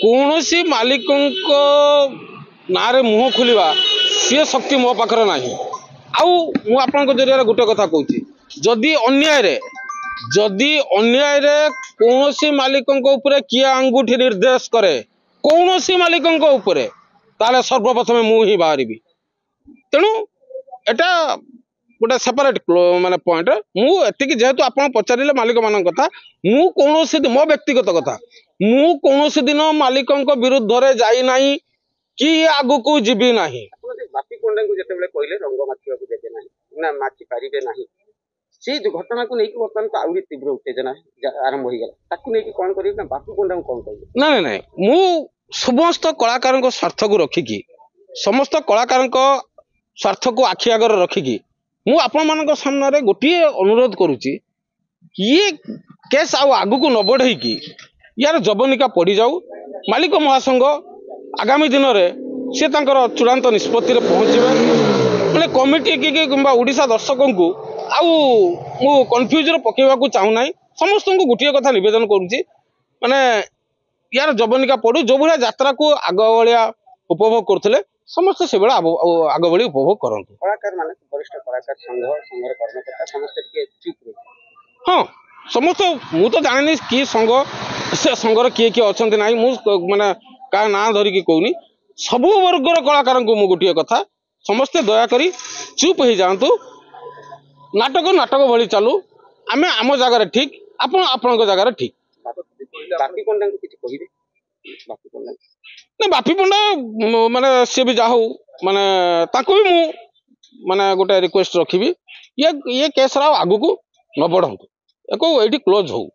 कौन सी मालिक ना रे मुह खोलिबा सी शक्ति मो पाखरे नाही आउ मु आपन जरिया गोटे कथा कहूँ जदि अन्याय रे कौन सी मालिक किए अंगूठी निर्देश करे कौन सी मालिक ताले सर्वप्रथमे मु ही बाहरी तेणु एटा गोटे सेपरेट माने पॉइंट मुझे जेहेतु आप पचारे मालिक मान कथा मुझे मो व्यक्तिगत कथा मुझे दिन मालिक विरुद्ध रे जाई नाही कि आगु को जीवी नाही। बापी पंडा को जेते बेले कहले रंग माछिया को देबे नाही ना माछी पारिबे नाही से जो घटना को लेकिन वर्तमान तो आउरी तीव्र उत्तेजना आरंभ हो गला ताकू लेकिन कोन करियो ना बापी पंडा को कोन कहबे ना ना मु समस्त कलाकार को स्वार्थ को रखिकी समस्त कलाकार को स्वार्थ को आखि आगर रखिकी मु आपण मान सामने गोटे अनुरोध करुच्ची ये केस आगु को न बढ़ई की यार जबनिका पड़ जाऊ मालिक महासंघ आगामी दिन में सी चूड़ांत निष्पत्ति पहुँचे मैंने कमिटी कि ओडिशा दर्शक को आउ कन्फ्यूज पकेवा चाहूना समस्त को गोटे कथा निवेदन करुच्ची माने यार जबनिका पड़ू जो भाया यात्रा को आग भाया उपभोग करते समस्त से आग भाई उपभोग करते कलाकार माने वरिष्ठ कलाकार संघर कर्मकर्ता समस्त चुप हाँ समस्त मु तो जानी कि संघ से संघर किए किए अच्छा ना माने क्या ना धरिकी कहूनी सबु वर्गर कलाकार को गोटे कथा समस्ते दयाकोरी चुप हो जातु नाटक नाटक भली चालू आम आम जगार ठीक आपण जगार ठीक। बापी पंडा को किछि कहिबे बापी पंडा ना बापी पंडा माने सी भी जाऊ माने ताको भी मु माने गोटे रिक्वेस्ट रखी ये केस आगु को न बढ़ातु एको ये क्लोज हो।